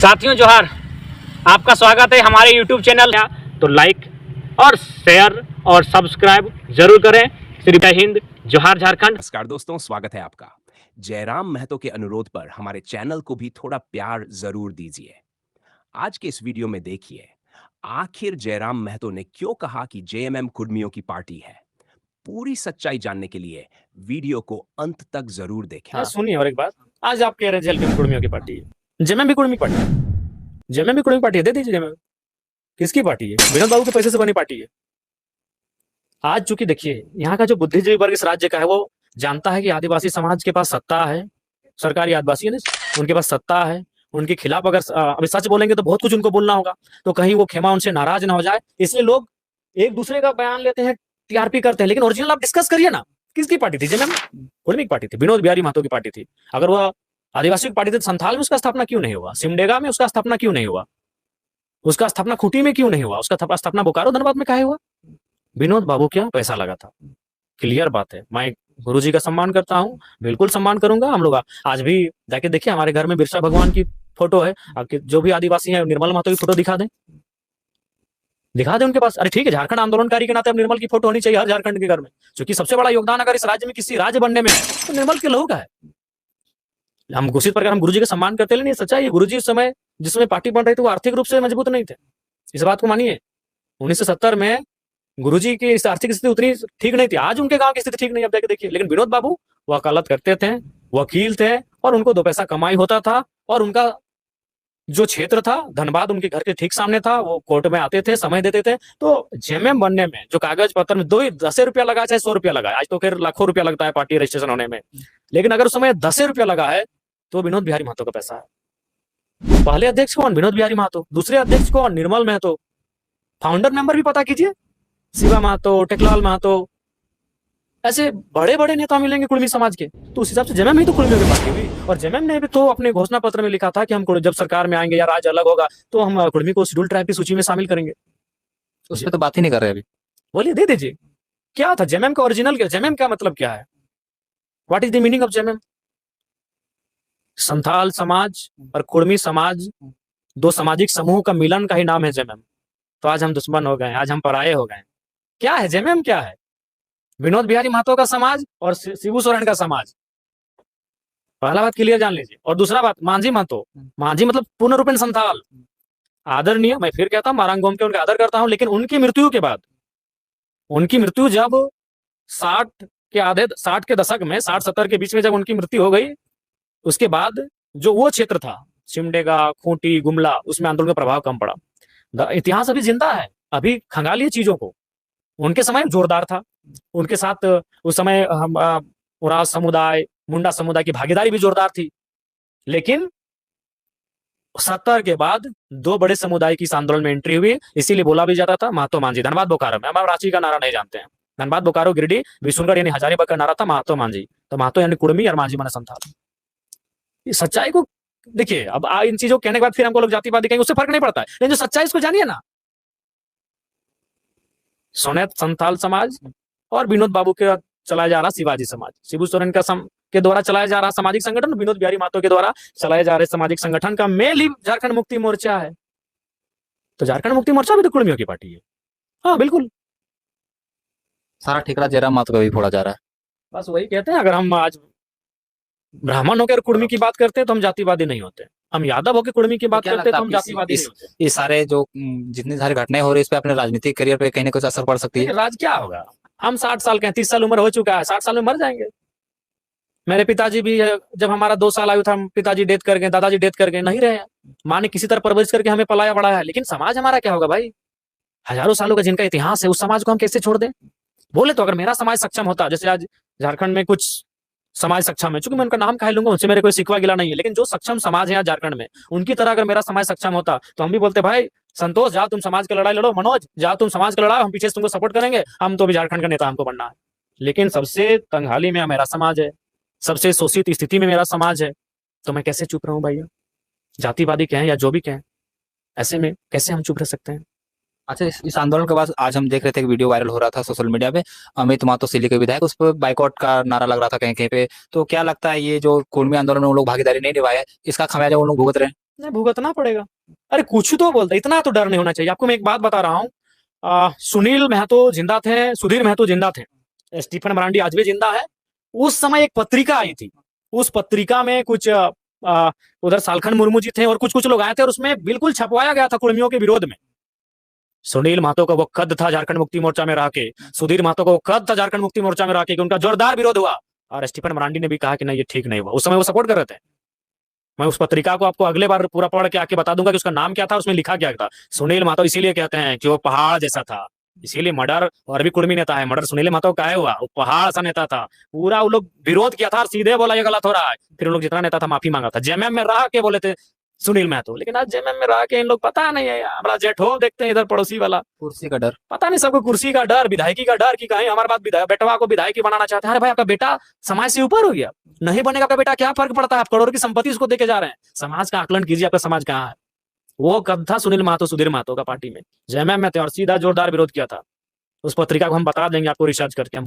साथियों जोहार, आपका स्वागत है हमारे YouTube चैनल। तो लाइक और शेयर और सब्सक्राइब जरूर करें। श्री जय हिंद, जोहार झारखंड। नमस्कार दोस्तों, स्वागत है आपका। जयराम महतो के अनुरोध पर हमारे चैनल को भी थोड़ा प्यार जरूर दीजिए। आज के इस वीडियो में देखिए आखिर जयराम महतो ने क्यों कहा कि जेएमएम कुर्मियों की पार्टी है। पूरी सच्चाई जानने के लिए वीडियो को अंत तक जरूर देखें। हाँ, सुनिए और एक बात, आज आप कह रहे हैं जेएमएम कुर्मियों की पार्टी है, जेएमएम भी कुर्मी पार्टी है, जेएमएम भी कुर्मी पार्टी है, दे दीजिए जेएमएम। किसकी पार्टी है? विनोद बाबू के पैसे से बनी पार्टी है। आज चूंकि देखिए यहाँ का जो बुद्धिजीवी वर्ग इस राज्य का है वो जानता है कि आदिवासी समाज के पास सत्ता है, सरकारी आदिवासी है ना, उनके पास सत्ता है। उनके खिलाफ अगर अभी सच बोलेंगे तो बहुत कुछ उनको बोलना होगा, तो कहीं वो खेमा उनसे नाराज ना हो जाए, इसलिए लोग एक दूसरे का बयान लेते हैं, टीआरपी करते हैं। लेकिन ओरिजिनल आप डिस्कस करिए ना, किसकी पार्टी थी? जेएमएम कुर्मी की पार्टी थी, विनोद बिहारी महतो की पार्टी थी। अगर वह आदिवासी की पार्टी थी, संथाल में उसका स्थापना क्यों नहीं हुआ? सिमडेगा में उसका स्थापना क्यों नहीं हुआ? उसका स्थापना खूंटी में क्यों नहीं हुआ? उसका स्थापना बोकारो धनबाद में काहे हुआ? विनोद बाबू क्या पैसा लगा था। क्लियर बात है। मैं गुरुजी का सम्मान करता हूँ, बिल्कुल सम्मान करूंगा। हम लोग आज भी जाके देखिए, हमारे घर में बिरसा भगवान की फोटो है। आपके जो भी आदिवासी हैं, निर्मल महतो की फोटो दिखा दें, दिखा दें उनके पास। अरे ठीक है, झारखंड आंदोलनकारी के नाते अब निर्मल की फोटो होनी चाहिए हर झारखंड के घर में, क्योंकि सबसे बड़ा योगदान अगर इस राज्य में किसी राज्य बनने में है तो निर्मल के लहू का है। हम घोषित प्रकार हम गुरुजी का सम्मान करते, लेकिन सच्चाई है, गुरुजी उस समय जिस समय पार्टी बन रही थी वो आर्थिक रूप से मजबूत नहीं थे। इस बात को मानिए। 1970 में गुरुजी की आर्थिक स्थिति उतनी ठीक नहीं थी। आज उनके गांव की स्थिति ठीक नहीं, अब जाके देखिए। लेकिन विनोद बाबू वकालत करते थे, वकील थे, और उनको दो पैसा कमाई होता था। और उनका जो क्षेत्र था धनबाद उनके घर के ठीक सामने था, वो कोर्ट में आते थे, समय देते थे। तो जेएमएम बनने में जो कागज पत्र में 10 रुपया लगा चाहे 100 रुपया लगा, आज तो खैर लाखों रुपया लगता है पार्टी रजिस्ट्रेशन होने में, लेकिन अगर उस समय 10 रुपया लगा है तो विनोद बिहारी महतो का पैसा है। पहले अध्यक्ष कौन? विनोद बिहारी महतो। दूसरे अध्यक्ष कौन? निर्मल महतो। फाउंडर मेंबर भी पता कीजिए, शिवा महतो, टेकलाल महतो, ऐसे बड़े बड़े नेता मिलेंगे कुर्मी समाज के। तो उस हिसाब से जेएमएम ही तो कुर्मियों की पार्टी हुई। और जेएमएम ने भी तो अपने घोषणा पत्र में लिखा था कि हम जब सरकार में आएंगे या राज्य अलग होगा तो हम कुर्मी को शेड्यूल ट्राइब की सूची में शामिल करेंगे। उस पर तो बात ही नहीं कर रहे अभी। बोलिए, दे दीजिए। क्या था जेएमएम का ओरिजिनल? क्या जेएमएम का मतलब क्या है? What is the meaning of JMM? Santhal समाज और कुर्मी समाज दो सामाजिक समूह का मिलन का ही नाम है जेएमएम। तो आज हम दुश्मन हो गए, आज हम पराये हो गए। क्या है जेएमएम? क्या है? विनोद बिहारी महतो का समाज और शिबू सोरेन का समाज। पहला बात क्लियर जान लीजिए। और दूसरा बात, मांझी महतो, मांझी मतलब पूर्ण रूपेण संथाल, आदरणीय। मैं फिर कहता हूँ, मारांग घूम के उनका आदर करता हूँ, लेकिन उनकी मृत्यु के बाद, उनकी मृत्यु जब 60 के दशक में, 60-70 के बीच में जब उनकी मृत्यु हो गई, उसके बाद जो वो क्षेत्र था सिमडेगा, खूंटी, गुमला, उसमें आंदोलन का प्रभाव कम पड़ा। इतिहास अभी जिंदा है, अभी खंगालिए चीजों को। उनके समय जोरदार था, उनके साथ उस समय उराव समुदाय, मुंडा समुदाय की भागीदारी भी जोरदार थी। लेकिन 70 के बाद दो बड़े समुदाय की इस आंदोलन में एंट्री हुई, इसीलिए बोला भी जाता था महतो मांझी। धनबाद बोकारो में, हम रांची का नारा नहीं जानते हैं, धनबाद बोकारो गिरिडीह विशुनगढ़ यानी हजारीबाग का नारा था महतो मांझी। तो महतो यानी कुर्मी और मांझी माने संथाल। इस सच्चाई को देखिए। अब इन चीजों को कहने के बाद फिर हमको लोग जातिवादी कहेंगे, उससे फर्क नहीं पड़ता है, लेकिन जो सच्चाई इसको जानिए ना। सोनेत संथाल समाज और विनोद बाबू के चलाया जा रहा शिवाजी समाज, शिबू सोरेन के द्वारा चलाया जा रहा सामाजिक संगठन, विनोद बिहारी महतो के द्वारा चलाए जा रहे सामाजिक संगठन का मेल ही झारखंड मुक्ति मोर्चा है। तो झारखंड मुक्ति मोर्चा भी तो कुर्मियों की पार्टी है। हाँ बिल्कुल, सारा ठिकरा जयराम महतो का भी फोड़ा जा रहा है। बस वही कहते हैं, अगर हम आज ब्राह्मण होकर कुर्मी की बात करते हैं तो हम जातिवादी नहीं होते, हम यादव होकर कुर्मी की बात करते हैं तो हम जातिवादी नहीं होते। ये सारे जो जितनी सारी घटनाएं हो रही है, इस पे अपने राजनीतिक करियर पे कहीं ना कुछ असर पड़ सकती है। राज क्या होगा? हम 60 साल के हैं, 30 साल उम्र हो चुका है, 60 साल में मर जाएंगे। मेरे पिताजी भी जब हमारा 2 साल आयु था, पिताजी डेथ कर गए, दादाजी डेथ कर गए, नहीं रहे। माँ ने किसी तरह परवरिश करके हमें पलाया बड़ा है। लेकिन समाज हमारा क्या होगा भाई? हजारों सालों का जिनका इतिहास है, उस समाज को हम कैसे छोड़ दें? बोले तो अगर मेरा समाज सक्षम होता, जैसे आज झारखंड में कुछ समाज सक्षम है, चूंकि मैं उनका नाम कह लूंगा, उनसे मेरे कोई सिकवा गिला नहीं है, लेकिन जो सक्षम समाज है आज झारखंड में, उनकी तरह अगर मेरा समाज सक्षम होता तो हम भी बोलते भाई संतोष जाओ तुम समाज की लड़ाई लड़ो, मनोज जाओ तुम समाज की लड़ाई, हम पीछे से तुमको सपोर्ट करेंगे, हम तो भी झारखंड का नेता हमको बनना है। लेकिन सबसे तंगहाली में मेरा समाज है, सबसे शोषित स्थिति में मेरा समाज है, तो मैं कैसे चुप रहूं भैया? जातिवादी कहें या जो भी कहें, ऐसे में कैसे हम चुप रह सकते हैं? अच्छा, इस आंदोलन के बाद आज हम देख रहे थे कि वीडियो वायरल हो रहा था सोशल मीडिया पे, अमित महतो सिल्ली के विधायक, उस पर बाइकआउट का नारा लग रहा था कहीं कहीं पे। तो क्या लगता है ये जो कुर्मी आंदोलन में उन लोग भागीदारी नहीं निभाए, इसका खामियाजा उन लोग भुगत रहे हैं? नहीं भुगतना पड़ेगा। अरे कुछ तो बोलते, इतना तो डर नहीं होना चाहिए आपको। मैं एक बात बता रहा हूँ, सुनील महतो जिंदा थे, सुधीर महतो जिंदा थे, स्टीफन मरांडी आज भी जिंदा है। उस समय एक पत्रिका आई थी, उस पत्रिका में कुछ उधर सालखन मुर्मू जी थे और कुछ कुछ लोग आए थे, और उसमें बिल्कुल छपवाया गया था कुर्मियों के विरोध में। सुनील महतो का वो कद था झारखंड मुक्ति मोर्चा में रह के, सुधीर महतो का वो कद था झारखंड मुक्ति मोर्चा में रह के, कि उनका जोरदार विरोध हुआ। और स्टीफन मरांडी ने भी कहा कि नहीं ये ठीक नहीं हुआ। उस समय वो सपोर्ट कर रहे थे। मैं उस पत्रिका को आपको अगले बार पूरा पढ़ के आके बता दूंगा कि उसका नाम क्या था, उसमें लिखा क्या था। सुनील महतो इसीलिए कहते हैं कि वो पहाड़ जैसा था, इसीलिए मर्डर, और भी कुर्मी नेता है, मर्डर सुनील महतो का है हुआ, वो पहाड़ सा नेता था। पूरा वो लोग विरोध किया था और सीधे बोला ये गलत हो रहा है। फिर उन लोग जितना नेता था माफी मांगा था। जेएमएम में रह के बोले थे सुनील महतो, लेकिन आज जेएमएम में रह के इन लोग पता नहीं है, हमारा जेठो देखते हैं इधर पड़ोसी वाला, कुर्सी का डर। पता नहीं सबको कुर्सी का डर, विधायकी का डर, कि कहीं हमारे बात विधायक बेटवा को विधायकी बनाना चाहते हैं। अरे भाई आपका बेटा समाज से ऊपर हो गया, नहीं बनेगा आपका बेटा, क्या फर्क पड़ता है? आप करोड़ की संपत्ति उसको देके जा रहे हैं। समाज का आकलन कीजिए, आपका समाज कहाँ है। वो कब था सुनील महतो सुधीर महतो का पार्टी में, जेएमएम में थे और सीधा जोरदार विरोध किया था। उस पत्रिका को हम बता देंगे आपको रिसर्च करके। हम